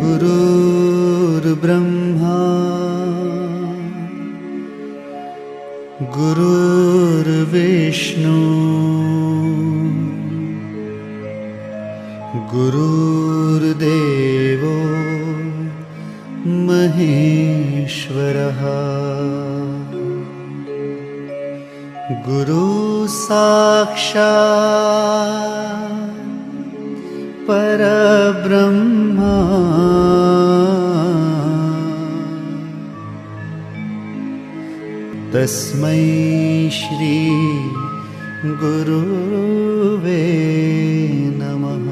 गुरुर्ब्रह्मा गुरुर्विष्णु गुरुर्देवो महेश्वरः गुरु साक्षात् परब्रह्मा तस्मै श्री गुरुवे नमः।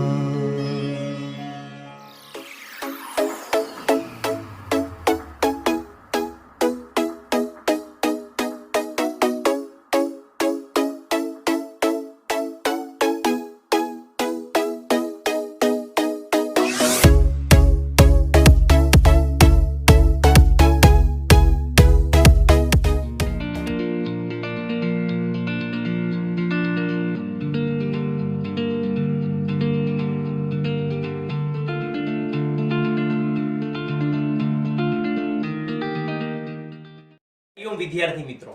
વિદ્યાર્થી મિત્રો,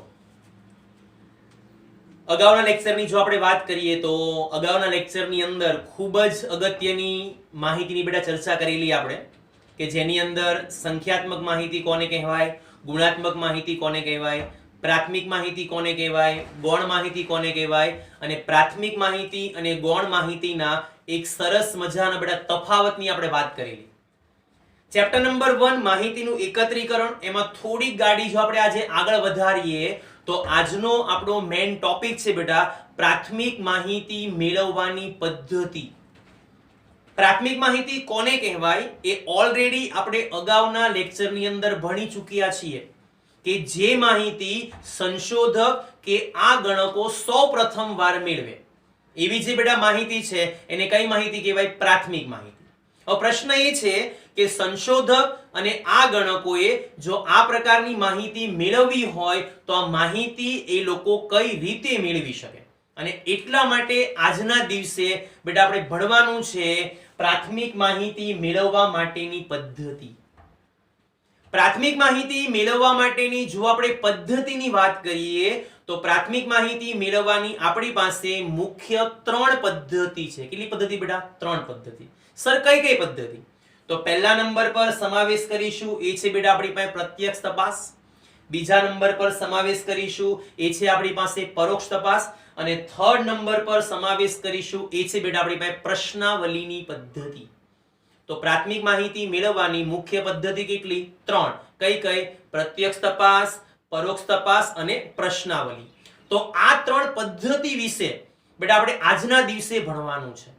અગાઉના લેક્ચરની જો આપણે વાત કરીએ તો અગાઉના લેક્ચરની અંદર ખૂબ જ અગત્યની માહિતીની બેટા ચર્ચા કરેલી આપણે, કે જેની અંદર સંખ્યાત્મક માહિતી કોને કહેવાય, ગુણાત્મક માહિતી કોને કહેવાય, પ્રાથમિક માહિતી કોને કહેવાય, ગૌણ માહિતી કોને કહેવાય, અને પ્રાથમિક માહિતી અને ગૌણ માહિતીના એક સરસ મજાના બેટા તફાવતની આપણે વાત કરેલી. ચેપ્ટર નંબર 1 માહિતીનું એકત્રીકરણ, એમાં થોડીક ગાડી જો આપણે આજે આગળ વધારીએ તો આજનો આપણો મેઇન ટોપિક છે બેટા પ્રાથમિક માહિતી મેળવવાની પદ્ધતિ. પ્રાથમિક માહિતી કોને કહેવાય એ ઓલરેડી આપણે અગાઉના લેક્ચરની અંદર ભણી ચૂક્યા છીએ, કે જે માહિતી સંશોધક કે આ ગણકો સૌપ્રથમ વાર મેળવે એવી જે બેટા માહિતી છે એને કઈ માહિતી કહેવાય? પ્રાથમિક માહિતી. હવે પ્રશ્ન એ છે કે સંશોધક અને આ ગણકોએ જો આ પ્રકારની માહિતી મેળવવી હોય તો આ માહિતી એ લોકો કઈ રીતે મેળવી શકે, અને એટલા માટે આજના દિવસે બેટા આપણે ભણવાનું છે પ્રાથમિક માહિતી મેળવવા માટેની પદ્ધતિ. પ્રાથમિક માહિતી મેળવવા માટેની જો આપણે પદ્ધતિની વાત કરીએ તો પ્રાથમિક માહિતી મેળવવાની આપણી પાસે મુખ્ય 3 પદ્ધતિ છે. કેટલી પદ્ધતિ બેટા? 3 પદ્ધતિ. સર કઈ કઈ પદ્ધતિ? તો પહેલા નંબર પર સમાવેશ કરીશું એ છે બેટા આપણી પાસે પ્રત્યક્ષ તપાસ. બીજા નંબર પર સમાવેશ કરીશું એ છે આપણી પાસે પરોક્ષ તપાસ, અને થર્ડ નંબર પર સમાવેશ કરીશું એ છે બેટા આપણી પાસે પ્રશ્નાવલીની પદ્ધતિ. તો પ્રાથમિક માહિતી મેળવવાની મુખ્ય પદ્ધતિ કેટલી? 3. કઈ કઈ? પ્રત્યક્ષ તપાસ, પરોક્ષ તપાસ અને પ્રશ્નાવલી. તો આ 3 પદ્ધતિ વિશે બેટા આપણે આજના દિવસે ભણવાનું છે.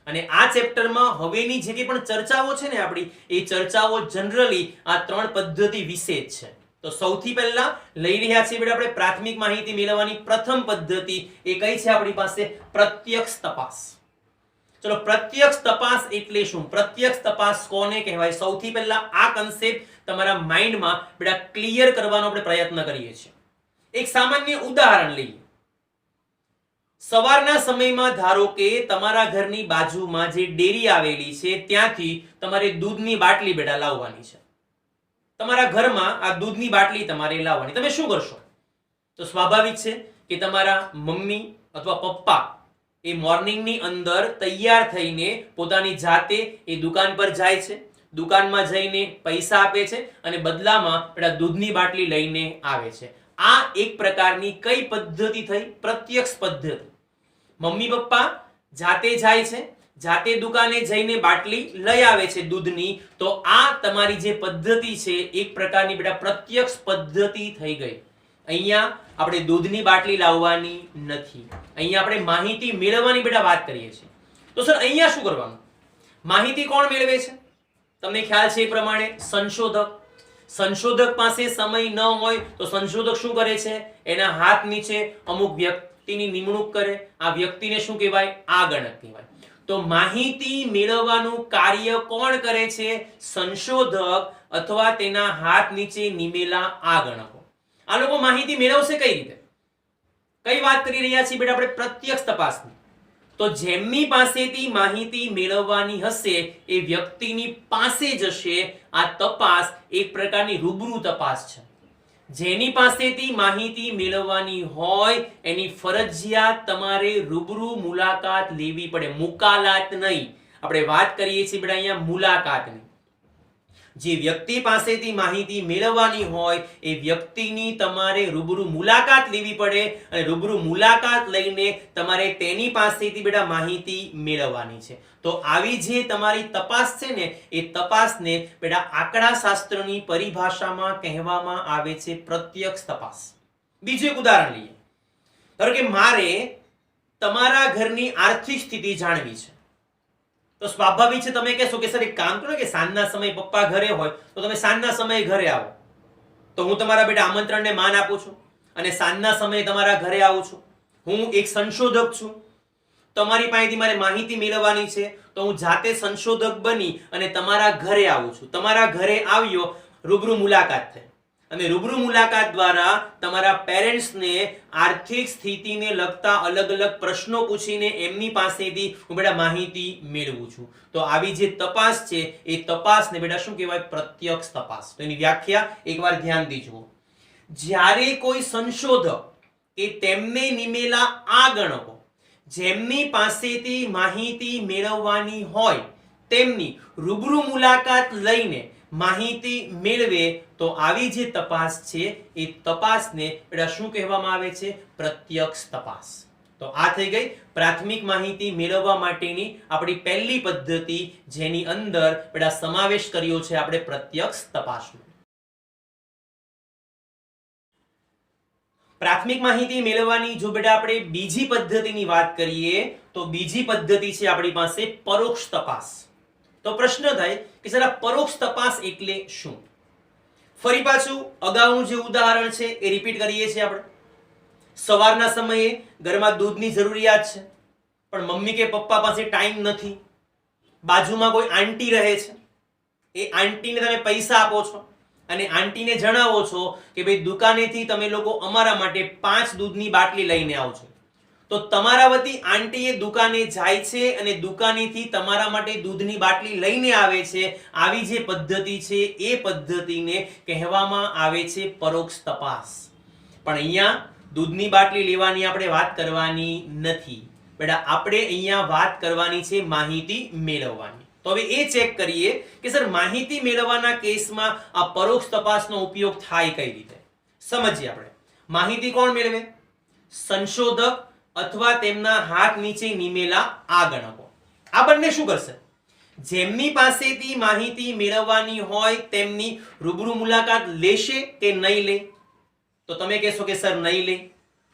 અને આ ચેપ્ટરમાં હવેની જે પણ ચર્ચાઓ છે ને આપણી, એ ચર્ચાઓ જનરલી આ 3 પદ્ધતિ વિશે જ છે. તો સૌથી પહેલા લઈ રહ્યા છીએ બેટા આપણે પ્રાથમિક માહિતી મેળવવાની પ્રથમ પદ્ધતિ. એ કઈ છે આપણી પાસે? પ્રત્યક્ષ તપાસ. ચલો, પ્રત્યક્ષ તપાસ એટલે શું? પ્રત્યક્ષ તપાસ કોને કહેવાય? સૌથી પહેલા આ કન્સેપ્ટ તમારા માઇન્ડમાં બેટા ક્લિયર કરવાનો આપણે પ્રયત્ન કરીએ છીએ. એક સામાન્ય ઉદાહરણ લઈએ. સવારના સમયમાં ધારો કે તમારા ઘરની બાજુમાં જે ડેરી આવેલી છે ત્યાંથી તમારે દૂધની બાટલી બેટા લાવવાની છે. તમારા ઘરમાં આ દૂધની બાટલી તમારે લાવવાની. તમે શું કરશો? તો સ્વાભાવિક છે કે તમારા મમ્મી અથવા પપ્પા એ મોર્નિંગની અંદર તૈયાર થઈને પોતાની જાતે એ દુકાન પર જાય છે, દુકાનમાં જઈને પૈસા આપે છે અને બદલામાં બેટા દૂધની બાટલી લઈને આવે છે. આ એક પ્રકારની કઈ પદ્ધતિ થઈ? પ્રત્યક્ષ પદ્ધતિ. મમ્મી પપ્પા જાતે જાય છે, જાતે દુકાને જઈને બાટલી લઈ આવે છે દૂધની. તો આ તમારી જે પદ્ધતિ છે એક પ્રકારની બેટા પ્રત્યક્ષ પદ્ધતિ થઈ ગઈ. અહીંયા આપણે દૂધની બાટલી લાવવાની નથી, અહીંયા આપણે માહિતી મેળવવાની બેટા વાત કરીએ છીએ. તો સર અહીંયા શું કરવાનું? માહિતી કોણ મેળવે છે? તમને ખ્યાલ છે એ પ્રમાણે સંશોધક. સંશોધક પાસે સમય ન હોય તો સંશોધક શું કરે છે? એના હાથ નીચે અમુક વ્યક્તિની નિમણૂક કરે. આ વ્યક્તિને શું કહેવાય? આગણક કહેવાય. તો માહિતી મેળવવાનું કાર્ય કોણ કરે છે? સંશોધક અથવા તેના હાથ નીચે નિમેલા આગણકો. આ લોકો માહિતી મેળવશે કઈ રીતે? કઈ વાત કરી રહ્યા છીએ બેટા આપણે? પ્રત્યક્ષ તપાસની. તો જેમની પાસેથી માહિતી મેળવવાની હશે એ વ્યક્તિની પાસે જ હશે. આ તપાસ એક પ્રકારની રૂબરૂ તપાસ છે. જેની પાસેથી માહિતી મેળવવાની હોય એની ફરજિયાત તમારે રૂબરૂ મુલાકાત લેવી પડે, મુકાલાત નહીં. આપણે વાત કરીએ છીએ બેટા અહીંયા મુલાકાતની. જે વ્યક્તિ પાસેથી માહિતી મેળવવાની હોય એ વ્યક્તિની તમારે રૂબરૂ મુલાકાત લેવી પડે અને રૂબરૂ મુલાકાત લઈને તમારે તેની પાસેથી બેટા માહિતી મેળવવાની છે. તો આવી જે તમારી તપાસ છે ને એ તપાસને બેટા આંકડાશાસ્ત્રની પરિભાષામાં કહેવામાં આવે છે પ્રત્યક્ષ તપાસ. બીજું એક ઉદાહરણ લઈએ. ધારો કે મારે તમારા ઘરની આર્થિક સ્થિતિ જાણવી છે. તો સ્વાભાવિક છે તમે કહેશો કે સર એક કામ કરો કે સાંજના સમયે પપ્પા ઘરે હોય તો તમે સાંજના સમયે ઘરે આવો. તો હું તમારા બેટા આમંત્રણને માન આપું છું અને સાંજના સમયે તમારા ઘરે આવું છું. હું એક સંશોધક છું. તમારી પાસેથી મારે માહિતી મેળવવાની છે તો હું જાતે સંશોધક બની અને તમારા ઘરે આવું છું. તમારા ઘરે આવ્યો, રૂબરૂ મુલાકાત થઈ અને રૂબરૂ મુલાકાત દ્વારા તમારા પેરેન્ટ્સને આર્થિક સ્થિતિને લગતા અલગ અલગ પ્રશ્નો પૂછીને એમની પાસેથી હું બેટા માહિતી મેળવું છું. તો આવી જે તપાસ છે એ તપાસને બેટા શું કહેવાય? પ્રત્યક્ષ તપાસ. તો એની વ્યાખ્યા એકવાર ધ્યાનથી જુઓ. જ્યારે કોઈ સંશોધક કે તેમને નિમેલા આ ગણકો જેમની પાસેથી માહિતી મેળવવાની હોય તેમની રૂબરૂ મુલાકાત લઈને માહિતી મેળવે તો આવી જે તપાસ છે એ તપાસને બેટા શું કહેવામાં આવે છે? પ્રત્યક્ષ તપાસ. તો આ થઈ ગઈ પ્રાથમિક માહિતી મેળવવા માટેની આપણી પહેલી પદ્ધતિ, જેની અંદર બેટા સમાવેશ કર્યો છે આપણે પ્રત્યક્ષ તપાસનો. પ્રાથમિક માહિતી મેળવવાની જો બેટા આપણે બીજી પદ્ધતિની વાત કરીએ તો બીજી પદ્ધતિ છે આપણી પાસે પરોક્ષ તપાસ. તો પ્રશ્ન થાય કે સર આ પરોક્ષ તપાસ એટલે શું? ફરી પાછું અગાઉનું જે ઉદાહરણ છે એ રિપીટ કરીએ છીએ આપણે. સવારના સમયે ઘરમાં દૂધની જરૂરિયાત છે પણ મમ્મી કે પપ્પા પાસે ટાઈમ નથી. બાજુમાં કોઈ આંટી રહે છે. એ આંટીને તમે પૈસા આપો છો અને આંટીને જણાવો છો કે ભાઈ દુકાનેથી તમે લોકો અમારા માટે 5 દૂધની બાટલી લઈને આવજો. તો તમારા વતી આંટીએ દુકાને જાય છે અને દુકાનેથી તમારા માટે દૂધની બાટલી લઈને આવે છે. આવી જે પદ્ધતિ છે એ પદ્ધતિને કહેવામાં આવે છે પરોક્ષ તપાસ. પણ અહીંયા દૂધની બાટલી લેવાની આપણે વાત કરવાની નથી બેટા. આપણે અહીંયા વાત કરવાની છે માહિતી મેળવવાની. તો હવે એ ચેક કરીએ કે સર માહિતી મેળવવાના કેસમાં આ પરોક્ષ તપાસનો ઉપયોગ થાય કઈ રીતે. સમજીએ આપણે. માહિતી કોણ મેળવે? સંશોધક અથવા તેમના હાથ નીચે નિમેલા આ ગણકો. આ બંને શું કરશે? જેમની પાસેથી માહિતી મેળવવાની હોય તેમની રૂબરૂ મુલાકાત લેશે કે નહીં લે? તો તમે કહેશો કે સર નહીં લે.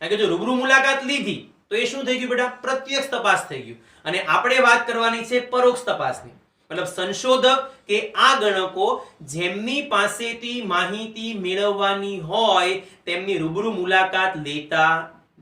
કારણ કે જો રૂબરૂ મુલાકાત લીધી તો એ શું થઈ ગયું બેટા? પ્રત્યક્ષ તપાસ થઈ ગયું. અને આપણે વાત કરવાની છે પરોક્ષ તપાસની. મતલબ સંશોધક કે આ ગણકો જેમની પાસેથી માહિતી મેળવવાની હોય તેમની રૂબરૂ મુલાકાત લેતા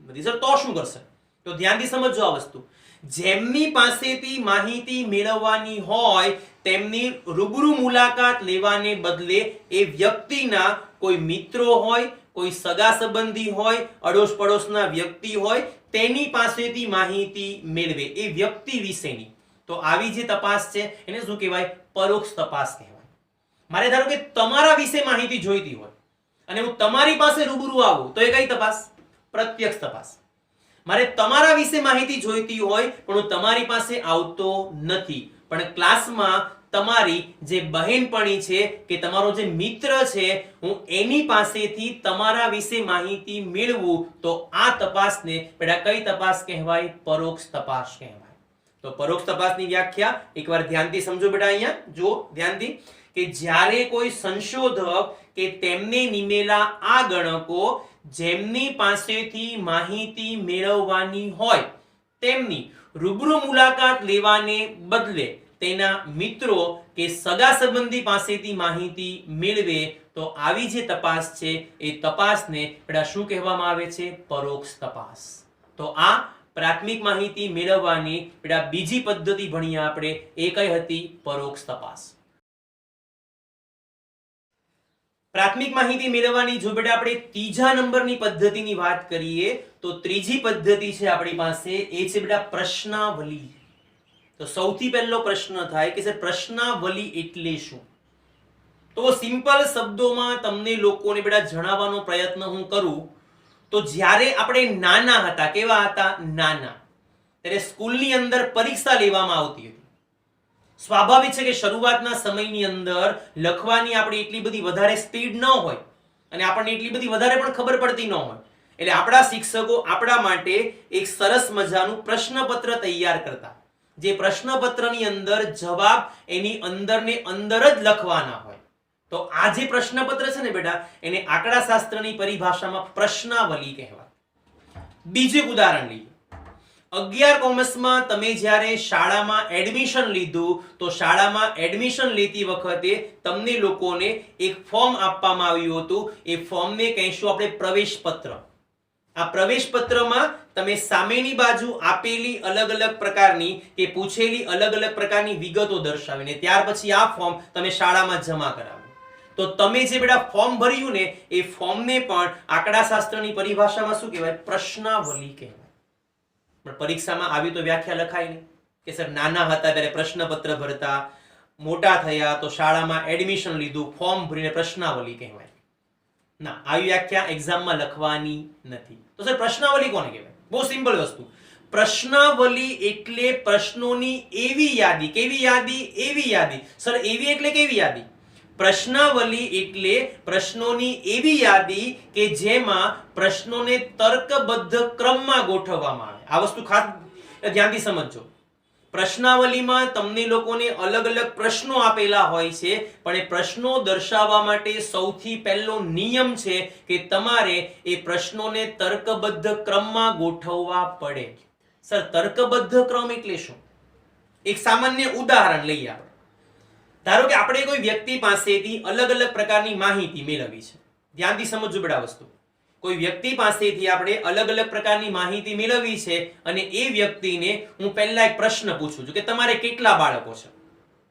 નથી. સર તો શું કરશે? તો ધ્યાનથી સમજો આ વસ્તુ. જેમની પાસેથી માહિતી મેળવવાની હોય તેમની રૂબરૂ મુલાકાત લેવાને બદલે એ વ્યક્તિના કોઈ મિત્રો હોય, કોઈ સગા સંબંધી હોય, અડોશ પડોશના વ્યક્તિ હોય તેની પાસેથી માહિતી મેળવે એ વ્યક્તિ વિશેની. તો આવી જે તપાસ છે એને શું કહેવાય? પરોક્ષ તપાસ કહેવાય. મારે ધારો કે તમારા વિશે માહિતી જોઈતી હોય અને હું તમારી પાસે રૂબરૂ આવું તો એ કઈ તપાસ? પ્રત્યક્ષ તપાસ. મારે તમારા વિશે માહિતી જોઈતી હોય પણ હું તમારી પાસે આવતો નથી, પણ ક્લાસમાં તમારી જે બહેનપણી છે કે તમારો જે મિત્ર છે હું એની પાસેથી તમારા વિશે માહિતી મેળવું તો આ તપાસને બેટા કઈ તપાસ કહેવાય? પરોક્ષ તપાસ કહેવાય. તો પરોક્ષ તપાસની વ્યાખ્યા એકવાર ધ્યાનથી સમજો બેટા. અહીંયા જો ધ્યાનથી કે જ્યારે કોઈ સંશોધક કે તેમને નિમેલા આ ગણકો જેમની પાસેથી માહિતી મેળવવાની હોય તેમની રૂબરૂ મુલાકાત લેવાને બદલે તેના મિત્રો કે સગા સંબંધી પાસેથી માહિતી મેળવે તો આવી જે તપાસ છે એ તપાસને બેટા શું કહેવામાં આવે છે? પરોક્ષ તપાસ. તો આ પ્રાથમિક માહિતી મેળવવાની બેટા બીજી પદ્ધતિ ભણીએ આપણે. એ કઈ હતી? પરોક્ષ તપાસ. પ્રાથમિક માહિતી મેળવવાની જો બેટા આપણે ત્રીજા નંબરની પદ્ધતિની વાત કરીએ તો ત્રીજી પદ્ધતિ છે આપણી પાસે, એ છે બેટા પ્રશ્નાવલી. તો સૌથી પહેલો પ્રશ્ન થાય કે સર પ્રશ્નાવલી એટલે શું? તો સિમ્પલ શબ્દોમાં તમને લોકોને બેટા જણાવવાનો પ્રયત્ન હું કરું તો જ્યારે આપણે નાના હતા, કેવા હતા? નાના, ત્યારે સ્કૂલની અંદર પરીક્ષા લેવામાં આવતી હતી. સ્વાભાવિક છે કે શરૂઆતના સમયની અંદર લખવાની આપણી એટલી બધી વધારે સ્પીડ ન હોય અને આપણને એટલી બધી વધારે પણ ખબર પડતી ન હોય, એટલે આપણા શિક્ષકો આપણા માટે એક સરસ મજાનું પ્રશ્નપત્ર તૈયાર કરતા, જે પ્રશ્નપત્રની અંદર જવાબ એની અંદર ને અંદર જ લખવાના હોય. તો આ જે પ્રશ્નપત્ર છે ને બેટા, એને આંકડાશાસ્ત્રની પરિભાષામાં પ્રશ્નાવલી કહેવાય. બીજું ઉદાહરણ લઈએ. 11 કોમર્સમાં તમે જ્યારે શાળામાં એડમિશન લીધું તો શાળામાં એડમિશન લેતી વખતે તમને લોકોને એક ફોર્મ આપવામાં આવ્યું હતું. એ ફોર્મને કહીશું આપણે પ્રવેશ પત્ર. આ પ્રવેશ પત્રમાં તમે સામેની બાજુ આપેલી અલગ અલગ પ્રકારની કે પૂછેલી અલગ અલગ પ્રકારની વિગતો દર્શાવીને ત્યાર પછી આ ફોર્મ તમે શાળામાં જમા કરાવો. તો તમે જે બેટા ફોર્મ ભર્યું ને એ ફોર્મને પણ આંકડાશાસ્ત્રની પરિભાષામાં શું કહેવાય? પ્રશ્નાવલી કહેવાય. પણ પરીક્ષામાં આવી તો વ્યાખ્યા લખાય નહીં કે સર નાના હતા ત્યારે પ્રશ્નપત્ર ભરતા, મોટા થયા તો શાળામાં એડમિશન લીધું, ફોર્મ ભરીને પ્રશ્નાવલી કહેવાય. ના, આવી વ્યાખ્યા એક્ઝામમાં લખવાની નથી. તો સર પ્રશ્નાવલી કોને કહેવાય? બહુ સિમ્પલ વસ્તુ. પ્રશ્નાવલી એટલે પ્રશ્નોની એવી યાદી. કેવી યાદી? એવી યાદી. સર એવી એટલે કેવી યાદી? પ્રશ્નાવલી એટલે પ્રશ્નોની એવી યાદી કે જેમાં પ્રશ્નોને તર્કબદ્ધ ક્રમમાં ગોઠવવામાં આવે. આ વસ્તુ ખાસ ધ્યાનથી સમજજો. પ્રશ્નાવલીમાં તમને લોકોને અલગ અલગ પ્રશ્નો આપેલા હોય છે, પણ એ પ્રશ્નો દર્શાવવા માટે સૌથી પહેલો નિયમ છે કે તમારે એ પ્રશ્નોને તર્કબદ્ધ ક્રમમાં ગોઠવવા પડે. સર તર્કબદ્ધ ક્રમ એટલે શું? એક સામાન્ય ઉદાહરણ લઈએ આપણે. ધારો કે આપણે કોઈ વ્યક્તિ પાસેથી અલગ અલગ પ્રકારની માહિતી મેળવી છે. ધ્યાનથી સમજજો બેટા વસ્તુ. કોઈ વ્યક્તિ પાસેથી આપણે અલગ અલગ પ્રકારની માહિતી મેળવી છે અને એ વ્યક્તિને હું પહેલા એક પ્રશ્ન પૂછું છું કે તમારે કેટલા બાળકો છે?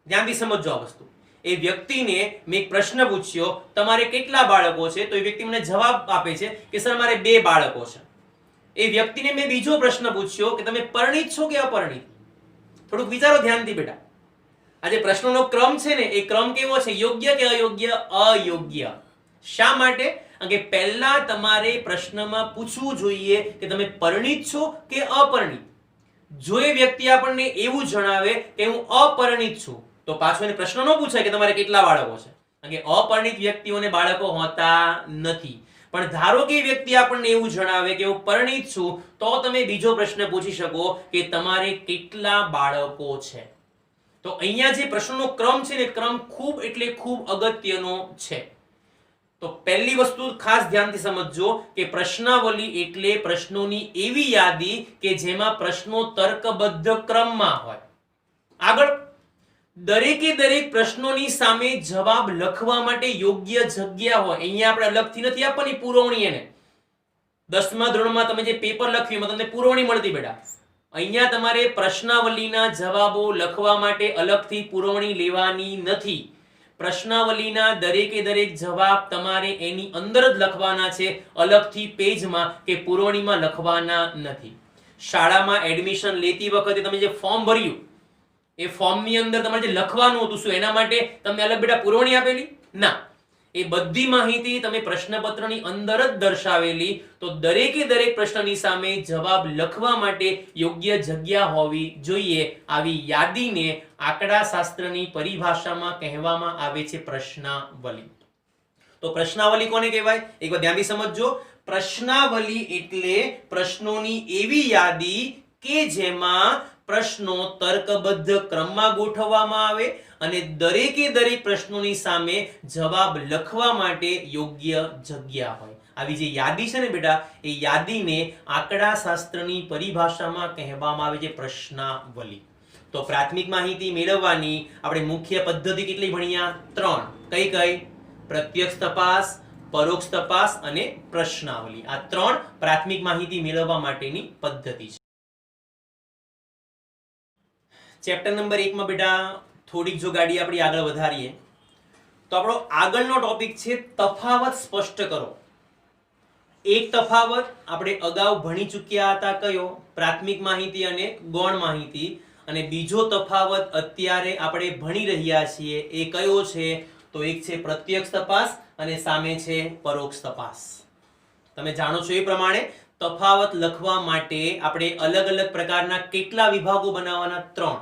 ધ્યાનથી સમજજો આ વસ્તુ. એ વ્યક્તિને મેં એક પ્રશ્ન પૂછ્યો, તમારે કેટલા બાળકો છે? તો એ વ્યક્તિ મને જવાબ આપે છે કે સર મારે 2 બાળકો છે. એ વ્યક્તિને મેં બીજો પ્રશ્ન પૂછ્યો કે તમે પરિણીત છો કે અપરિણીત? થોડુંક વિચારો ધ્યાનથી બેટા. આ જે પ્રશ્નોનો ક્રમ છે ને એ ક્રમ કેવો છે? યોગ્ય કે અયોગ્ય? અયોગ્ય. શા માટે? કે પહેલા તમારે પ્રશ્નમાં પૂછવું જોઈએ કે તમે પરિણીત છો કે અપરિણીત. જો એ વ્યક્તિ આપણને એવું જણાવે કે હું અપરિણીત છું તો પાછો એને પ્રશ્ન ન પૂછાય કે તમારે કેટલા બાળકો છે, કારણ કે અપરિણીત વ્યક્તિઓને બાળકો હોતા નથી. પણ ધારો કે વ્યક્તિ આપણને એવું જણાવે કે હું પરિણીત છું તો તમે બીજો પ્રશ્ન પૂછી શકો કે તમારે કેટલા બાળકો છે. તો અહીંયા જે પ્રશ્નનો ક્રમ છે ને ક્રમ ખૂબ એટલે ખૂબ અગત્યનો છે. તો પહેલી વસ્તુ ખાસ ધ્યાનથી સમજજો કે પ્રશ્નાવલી એટલે પ્રશ્નોની એવી યાદી કે જેમાં પ્રશ્નો તર્કબદ્ધ ક્રમમાં હોય. આગળ દરેકે દરેક પ્રશ્નોની સામે જવાબ લખવા માટે યોગ્ય જગ્યા હોય. અહીંયા આપણે અલગથી નથી આપવાની પુરવણી. એને 10મા ધોરણમાં તમે જે પેપર લખ્યું એમાં તમને પુરવણી મળતી બેટા. અહીંયા તમારે પ્રશ્નાવલીના જવાબો લખવા માટે અલગથી પુરવણી લેવાની નથી. પ્રશ્નાવલીના દરેકે દરેક જવાબ તમારે એની અંદર જ લખવાના છે, અલગથી પેજમાં કે પુરવણીમાં લખવાના નથી. શાળામાં એડમિશન લેતી વખતે તમે જે ફોર્મ ભર્યું એ ફોર્મની અંદર તમારે જે લખવાનું હતું શું એના માટે તમને અલગ બેટા પુરવણી આપેલી? ના. એ બધી માહિતી તમે પ્રશ્નપત્રની અંદર જ દર્શાવેલી. તો દરેકે દરેક પ્રશ્નની સામે જવાબ લખવા માટે યોગ્ય જગ્યા હોવી જોઈએ. આવી યાદીને આંકડાશાસ્ત્રની પરિભાષામાં કહેવામાં આવે છે પ્રશ્નાવલી. તો પ્રશ્નાવલી કોને કહેવાય? એકવાર ધ્યાનથી સમજજો. પ્રશ્નાવલી એટલે પ્રશ્નોની એવી યાદી કે જેમાં પ્રશ્નો તર્કબદ્ધ ક્રમમાં ગોઠવવામાં આવે અને દરેકે દરેક પ્રશ્નોની સામે જવાબ લખવા માટે યોગ્ય જગ્યા હોય. આવી જે યાદી છે ને બેટા, એ યાદીને આંકડાશાસ્ત્રની પરિભાષામાં કહેવામાં આવે છે પ્રશ્નાવલી. તો પ્રાથમિક માહિતી મેળવવાની આપણે મુખ્ય પદ્ધતિ કેટલી ભણ્યા? 3. કઈ કઈ? પ્રત્યક્ષ તપાસ, પરોક્ષ તપાસ અને પ્રશ્નાવલી. આ 3 પ્રાથમિક માહિતી મેળવવા માટેની પદ્ધતિ છે. ચેપ્ટર નંબર 1 માં બેટા થોડીક જો ગાડી આપણી આગળ વધારીએ તો આપણો આગળનો ટોપિક છે તફાવત સ્પષ્ટ કરો. એક તફાવત આપણે અગાઉ ભણી ચૂક્યા હતા, કયો? પ્રાથમિક માહિતી અને ગૌણ માહિતી. અને બીજો તફાવત અત્યારે આપણે ભણી રહ્યા છીએ એ કયો છે? તો એક છે પ્રત્યક્ષ તપાસ અને સામે છે પરોક્ષ તપાસ. તમે જાણો છો એ પ્રમાણે તફાવત લખવા માટે આપણે અલગ અલગ પ્રકારના કેટલા વિભાગો બનાવવાના? 3.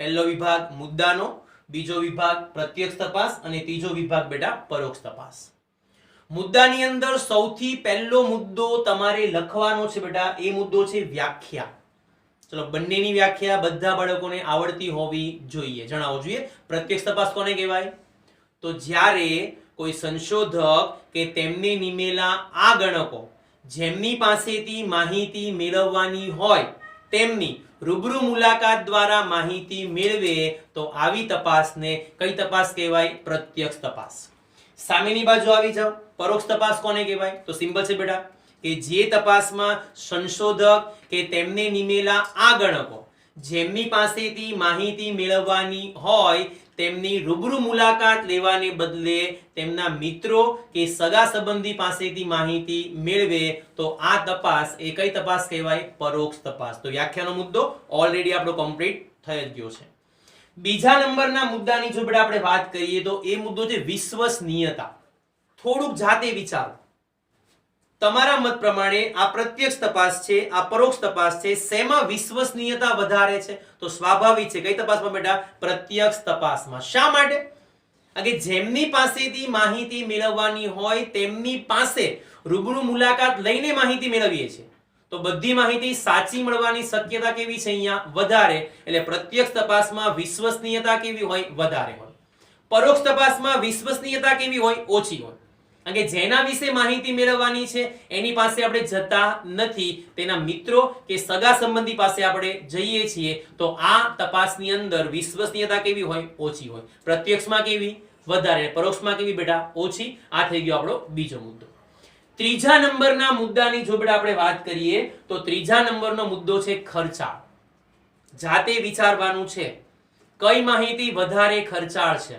પહેલો વિભાગ મુદ્દાનો, બીજો વિભાગ પ્રત્યક્ષ તપાસ અને ત્રીજો વિભાગ બેટા પરોક્ષ તપાસ. મુદ્દાની અંદર સૌથી પહેલો મુદ્દો તમારે લખવાનો છે બેટા, એ મુદ્દો છે વ્યાખ્યા. ચલો, બંનેની વ્યાખ્યા બધા બાળકોને આવડતી હોવી જોઈએ. જણાવવું જોઈએ. પ્રત્યક્ષ તપાસ કોને કહેવાય? તો જ્યારે કોઈ સંશોધક કે તેમને નિમેલા આ ગણકો જેમની પાસેથી માહિતી મેળવવાની હોય તેમની રૂબરૂ મુલાકાત દ્વારા માહિતી મેળવે તો આવી તપાસને કઈ તપાસ કહેવાય? પ્રત્યક્ષ તપાસ. સામેની બાજુ આવી જાઓ. પરોક્ષ તપાસ કોને કહેવાય? તો સિમ્પલ છે બેટા, કે જે તપાસમાં સંશોધક કે તેમને નિમેલા આ ગણકો જેમની પાસેથી માહિતી મેળવવાની હોય તેમની રૂબરૂ મુલાકાત લેવાને બદલે તેમના મિત્રો કે સગા સંબંધી પાસેથી માહિતી મેળવે તો આ તપાસ એ કઈ તપાસ કહેવાય? પરોક્ષ તપાસ. તો વ્યાખ્યાનો મુદ્દો ઓલરેડી આપણો કમ્પ્લીટ થઈ જ ગયો છે. બીજા નંબરના મુદ્દાની જો બેટા આપણે વાત કરીએ તો એ મુદ્દો છે વિશ્વસનીયતા. થોડુંક જાતે વિચારો. તમારા મત પ્રમાણે આ પ્રત્યક્ષ તપાસ છે, આ પરોક્ષ તપાસ છે, શેમાં વિશ્વસનીયતા વધારે છે? તો સ્વાભાવિક છે કઈ તપાસમાં બેટા? પ્રત્યક્ષ તપાસમાં. શા માટે? કે જેમની પાસેથી માહિતી મેળવવાની હોય તેમની પાસે રૂબરૂ મુલાકાત લઈને માહિતી મેળવીએ છીએ તો બધી માહિતી સાચી મળવાની શક્યતા કેવી છે? અહીંયા વધારે. એટલે પ્રત્યક્ષ તપાસમાં વિશ્વસનીયતા કેવી હોય? વધારે હોય. પરોક્ષ તપાસમાં વિશ્વસનીયતા કેવી હોય? ઓછી હોય. કે જેના વિશે માહિતી મેળવવાની છે એની પાસે આપણે જતા નથી, તેના મિત્રો કે સગા સંબંધી પાસે આપણે જઈએ છીએ તો આ તપાસની અંદર વિશ્વસનીયતા કેવી હોય? ઓછી હોય. પ્રત્યક્ષમાં કેવી? વધારે. પરોક્ષમાં કેવી બેટા? ઓછી. આ થઈ ગયો આપણો બીજો મુદ્દો. ત્રીજા નંબરના મુદ્દાની જો બેટા આપણે વાત કરીએ તો ત્રીજા નંબરનો મુદ્દો છે ખર્ચાળ. જાતે વિચારવાનું છે કઈ માહિતી વધારે ખર્ચાળ છે?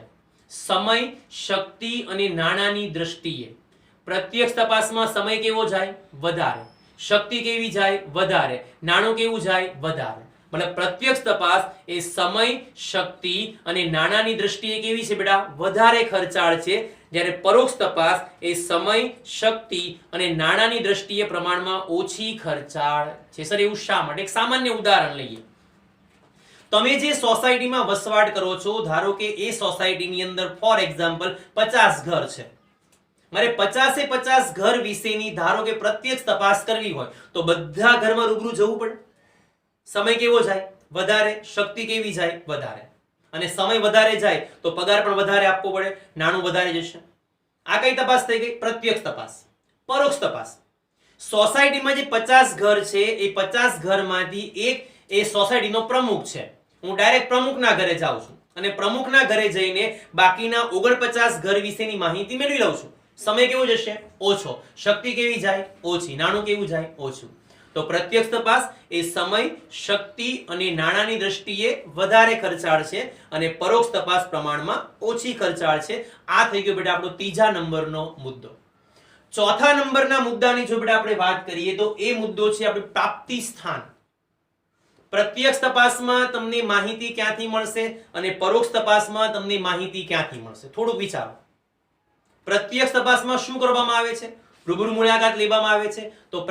સમય, શક્તિ અને નાણાંની દ્રષ્ટિએ. પ્રત્યક્ષ તપાસમાં સમય કેવો જાય? વધારે. શક્તિ કેવી જાય? વધારે. નાણું કેવું જાય? વધારે. મતલબ પ્રત્યક્ષ તપાસ એ સમય, શક્તિ અને નાણાંની દ્રષ્ટિએ કેવી છે બેટા? વધારે ખર્ચાળ છે. જ્યારે પરોક્ષ તપાસ એ સમય, શક્તિ અને નાણાંની દ્રષ્ટિએ પ્રમાણમાં ઓછી ખર્ચાળ છે. સર એવું શા માટે? એક સામાન્ય ઉદાહરણ લઈએ. તમે જે સોસાયટીમાં વસવાટ કરો છો, ધારો કે એ સોસાયટીની અંદર ફોર એક્ઝામ્પલ 50 ઘર છે. મારે 50 ઘર વિશેની ધારો કે પ્રત્યક્ષ તપાસ કરવી હોય તો બધા ઘરમાં રૂબરૂ જવું પડે. સમય કેવો જાય? વધારે. શક્તિ કેવી જાય? વધારે. અને સમય વધારે જાય તો પગાર પણ વધારે આપવો પડે, નાણું વધારે જશે. આ કઈ તપાસ થઈ ગઈ? પ્રત્યક્ષ તપાસ. પરોક્ષ તપાસ. સોસાયટીમાં જે 50 ઘર છે એ 50 ઘરમાંથી એક એ સોસાયટીનો પ્રમુખ છે. હું ડાયરેક્ટ પ્રમુખના ઘરે જાઉં છું અને પ્રમુખના ઘરે જઈને બાકીના 49 ઘર વિશેની માહિતી મેળવી લઉં છું. સમય કેવો જશે? ઓછો. શક્તિ કેવી જાય? ઓછી. નાણું કેવું જાય? ઓછું. તો પ્રત્યક્ષ તપાસ એ સમય, શક્તિ અને નાણાંની દ્રષ્ટિએ વધારે ખર્ચાળ છે અને પરોક્ષ તપાસ પ્રમાણમાં ઓછી ખર્ચાળ છે. આ થઈ ગયો બેટા આપણો ત્રીજા નંબરનો મુદ્દો. ચોથા નંબરના મુદ્દાની જો બેટા આપણે વાત કરીએ તો એ મુદ્દો છે આપણું પ્રાપ્તિ સ્થાન. પ્રત્યક્ષ તપાસમાં તમને માહિતી ક્યાંથી મળશે અને પરોક્ષ તપાસમાં તમને માહિતી ક્યાંથી મળશે? થોડુંક વિચારો. પ્રત્યક્ષ તપાસમાં શું કરવામાં આવે છે? રૂબરૂ મુલાકાત લેવામાં આવે છે. તો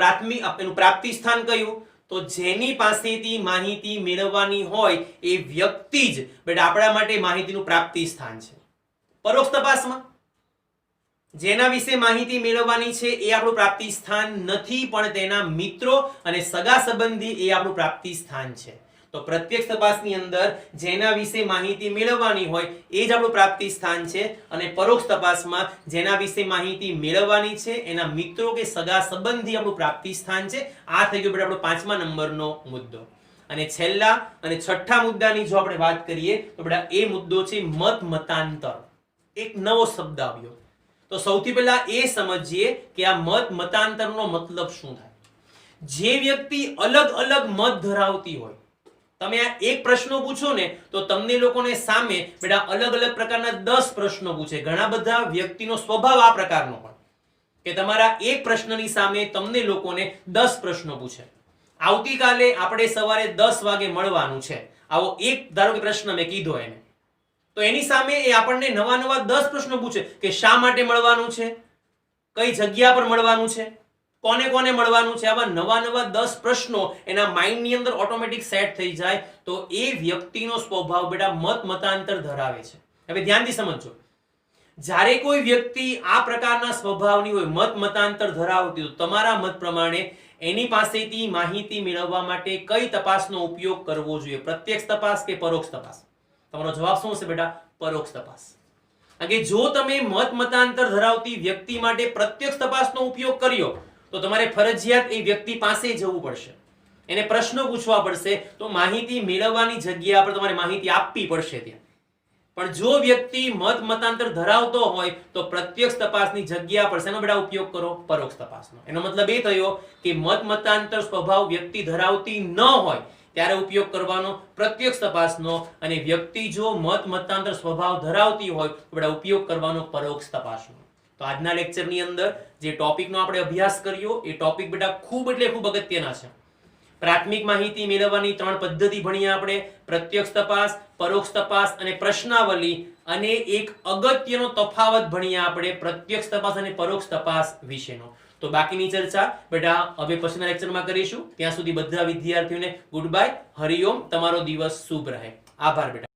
એનું પ્રાપ્તિ સ્થાન કયું? તો જેની પાસેથી માહિતી મેળવવાની હોય એ વ્યક્તિ જ બેટા આપણા માટે માહિતીનું પ્રાપ્તિ સ્થાન છે. પરોક્ષ તપાસમાં જેના વિશે માહિતી મેળવવાની છે એ આપણું પ્રાપ્તિ સ્થાન નથી, પણ તેના મિત્રો અને સગા સંબંધી એ આપણું પ્રાપ્તિ સ્થાન છે. તો પ્રત્યક્ષ તપાસની અંદર જેના વિશે માહિતી મેળવવાની હોય એ જ આપણું પ્રાપ્તિ સ્થાન છે અને પરોક્ષ તપાસમાં જેના વિશે માહિતી મેળવવાની છે એના મિત્રો કે સગા સંબંધી આપણું પ્રાપ્તિ સ્થાન છે. આ થઈ ગયો બેટા આપણો 5મા નંબરનો મુદ્દો. અને છેલ્લા અને છઠ્ઠા મુદ્દાની જો આપણે વાત કરીએ તો બેટા એ મુદ્દો છે મત મતાંતર. એક નવો શબ્દ આવ્યો. તો સૌથી પહેલા એ સમજીએ કે આ મત મતાંતરનો મતલબ શું થાય. જે વ્યક્તિ અલગ અલગ મત ધરાવતી હોય તમે આ એક પ્રશ્નો પૂછો ને તો તમને લોકોને સામે બેટા અલગ અલગ પ્રકારના 10 પ્રશ્નો પૂછે. ઘણા બધા વ્યક્તિનો સ્વભાવ આ પ્રકારનો પણ કે તમારા એક પ્રશ્નની સામે તમને લોકોને 10 પ્રશ્નો પૂછે. આવતીકાલે આપણે સવારે 10 વાગે મળવાનું છે. આવો એક ધારો કે પ્રશ્ન મેં કીધો એને, તો એની સામે એ આપણને નવા 10 પ્રશ્નો પૂછે કે શા માટે મળવાનું છે, કઈ જગ્યા પર મળવાનું છે, કોને કોને મળવાનું છે. આવા નવા 10 પ્રશ્નો એના માઇન્ડની અંદર ઓટોમેટિક સેટ થઈ જાય તો એ વ્યક્તિનો સ્વભાવ બેટા મતાંતર ધરાવે છે. હવે ધ્યાનથી સમજજો, જ્યારે કોઈ વ્યક્તિ આ પ્રકારના સ્વભાવની હોય, મતાંતર ધરાવતી હોય, તમારા મત પ્રમાણે એની પાસેથી માહિતી મેળવવા માટે કઈ તપાસનો ઉપયોગ કરવો જોઈએ? પ્રત્યક્ષ તપાસ કે પરોક્ષ તપાસ? તમારો જવાબ શું હશે બેટા? પરોક્ષ તપાસ. કારણ કે જો તમે મતાંતર ધરાવતી વ્યક્તિ માટે પ્રત્યક્ષ તપાસનો ઉપયોગ કર્યો તો તમારે ફરજિયાત એ વ્યક્તિ પાસે જવું પડશે, એને પ્રશ્નો પૂછવા પડશે, તો માહિતી મેળવવાની જગ્યા પર તમારે માહિતી આપવી પડશે ત્યાં. પણ જો વ્યક્તિ મતાંતર ધરાવતો હોય તો પ્રત્યક્ષ તપાસની જગ્યા પર શેનો બેટા ઉપયોગ કરો? પરોક્ષ તપાસનો. એનો મતલબ એ થયો કે મતાંતર સ્વભાવ વ્યક્તિ ધરાવતી ન હોય ત્યારે ઉપયોગ કરવાનો પ્રત્યક્ષ તપાસનો, અને વ્યક્તિ જો મતાંતર સ્વભાવ ધરાવતી હોય તો બેટા ઉપયોગ કરવાનો પરોક્ષ તપાસનો. તો આજના લેક્ચરની અંદર જે ટોપિકનો આપણે અભ્યાસ કર્યો એ ટોપિક બેટા ખૂબ એટલે ખૂબ અગત્યના છે. પ્રાથમિક માહિતી મેળવવાની 3 પદ્ધતિ ભણ્યા આપણે: પ્રત્યક્ષ તપાસ, પરોક્ષ તપાસ અને પ્રશ્નાવલી. અને એક અગત્યનો તફાવત ભણ્યા આપણે પ્રત્યક્ષ તપાસ અને પરોક્ષ તપાસ વિશેનો. તો બાકીની ચર્ચા બેટા હવે પછીના લેક્ચરમાં કરીશું. ત્યાં સુધી બધા વિદ્યાર્થીઓને ગુડ બાય, હરિઓમ. તમારો દિવસ શુભ રહે. આભાર બેટા.